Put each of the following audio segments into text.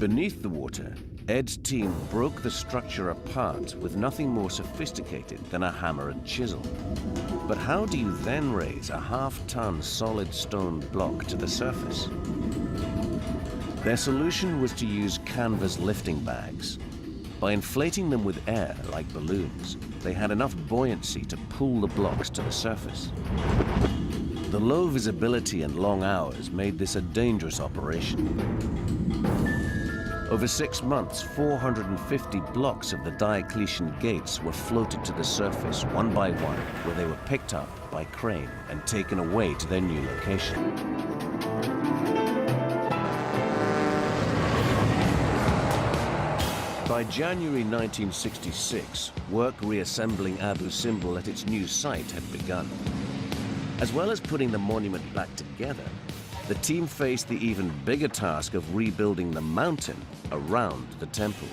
Beneath the water, Ed's team broke the structure apart with nothing more sophisticated than a hammer and chisel. But how do you then raise a half-ton solid stone block to the surface? Their solution was to use canvas lifting bags. By inflating them with air like balloons, they had enough buoyancy to pull the blocks to the surface. The low visibility and long hours made this a dangerous operation. Over 6 months, 450 blocks of the Diocletian gates were floated to the surface one by one, where they were picked up by crane and taken away to their new location. By January 1966, work reassembling Abu Simbel at its new site had begun. As well as putting the monument back together, the team faced the even bigger task of rebuilding the mountain around the temples.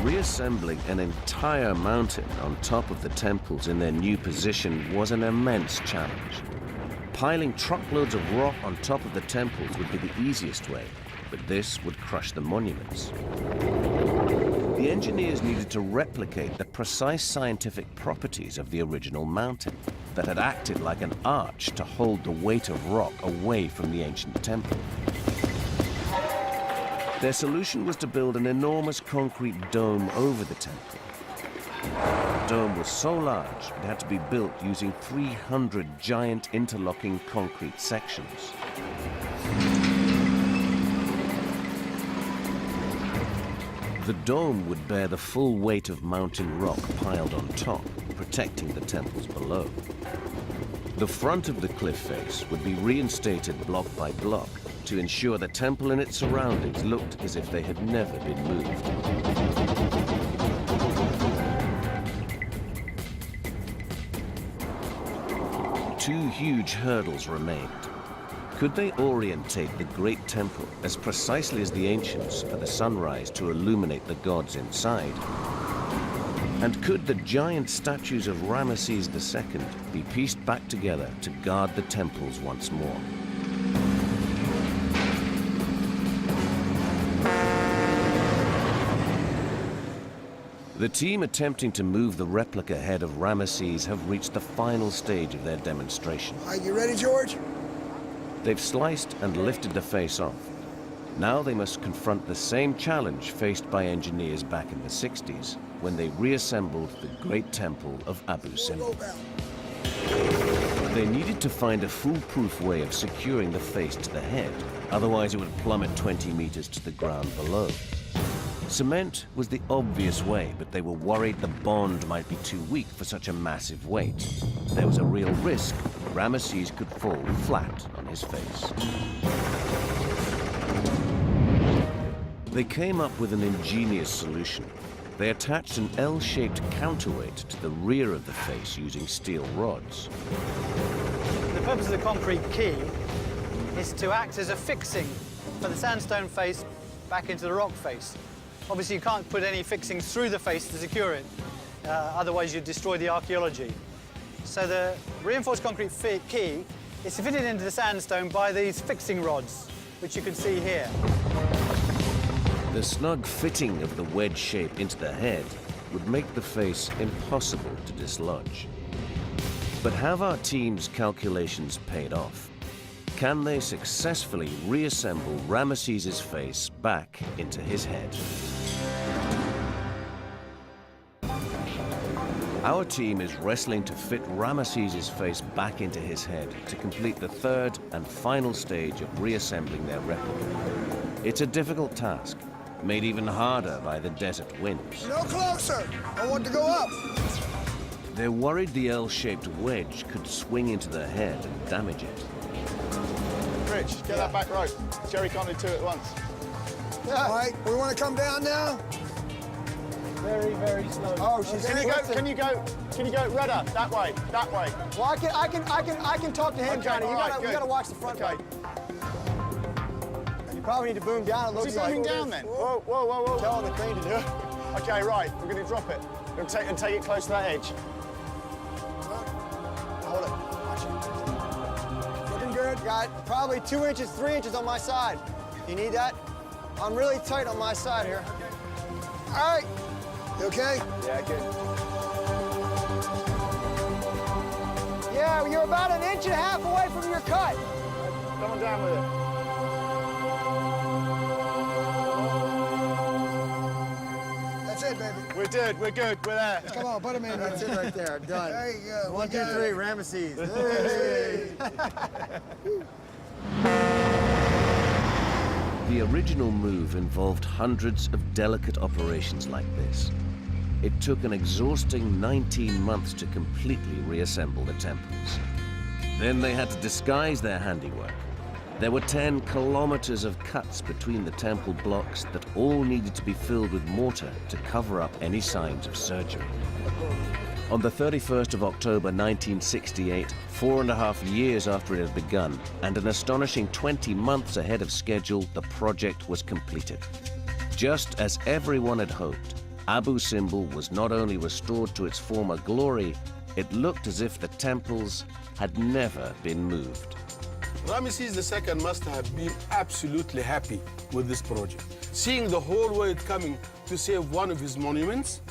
Reassembling an entire mountain on top of the temples in their new position was an immense challenge. Piling truckloads of rock on top of the temples would be the easiest way, but this would crush the monuments. The engineers needed to replicate the precise scientific properties of the original mountain that had acted like an arch to hold the weight of rock away from the ancient temple. Their solution was to build an enormous concrete dome over the temple. The dome was so large, it had to be built using 300 giant interlocking concrete sections. The dome would bear the full weight of mountain rock piled on top, protecting the temples below. The front of the cliff face would be reinstated block by block to ensure the temple and its surroundings looked as if they had never been moved. Two huge hurdles remained. Could they orientate the great temple as precisely as the ancients for the sunrise to illuminate the gods inside? And could the giant statues of Ramses II be pieced back together to guard the temples once more? The team attempting to move the replica head of Ramesses have reached the final stage of their demonstration. Are you ready, George? They've sliced and lifted the face off. Now they must confront the same challenge faced by engineers back in the 60s when they reassembled the great temple of Abu Simbel. They needed to find a foolproof way of securing the face to the head, otherwise it would plummet 20 meters to the ground below. Cement was the obvious way, but they were worried the bond might be too weak for such a massive weight. There was a real risk Ramesses could fall flat on his face. They came up with an ingenious solution. They attached an L-shaped counterweight to the rear of the face using steel rods. The purpose of the concrete key is to act as a fixing for the sandstone face back into the rock face. Obviously, you can't put any fixings through the face to secure it, otherwise you'd destroy the archaeology. So the reinforced concrete key is fitted into the sandstone by these fixing rods, which you can see here. The snug fitting of the wedge shape into the head would make the face impossible to dislodge. But have our team's calculations paid off? Can they successfully reassemble Ramesses' face back into his head? Our team is wrestling to fit Ramesses' face back into his head to complete the third and final stage of reassembling their replica. It's a difficult task, made even harder by the desert winds. No closer! I want to go up! They're worried the L-shaped wedge could swing into the head and damage it. Rich, get that back rope. Jerry can't do two at once. Yeah. All right, we want to come down now? Very, very slowly. Oh, she's Can you go rudder? That way. Well, I can talk to him, Okay, Johnny. all right, We gotta watch the front Okay. light. You probably need to boom down. It looks Is he like. booming down then? Whoa. Tell the crane to do it. Okay, right. We're going to drop it and take it close to that edge. got probably 2 inches, 3 inches on my side. You need that? I'm really tight on my side here. All right. You okay? Yeah, good. Yeah, you're about 1.5 inches away from your cut. Come on down with it. That's it, baby. We're good, we're good, we're there. Come on, put him in. That's it right there, done. There you go. 1, 2, 3, Ramesses. Hey. The original move involved hundreds of delicate operations like this. It took an exhausting 19 months to completely reassemble the temples. Then they had to disguise their handiwork. There were 10 kilometers of cuts between the temple blocks that all needed to be filled with mortar to cover up any signs of surgery. On the 31st of October 1968, 4.5 years after it had begun, and an astonishing 20 months ahead of schedule, the project was completed. Just as everyone had hoped, Abu Simbel was not only restored to its former glory, it looked as if the temples had never been moved. Ramses II must have been absolutely happy with this project. Seeing the whole world coming to save one of his monuments,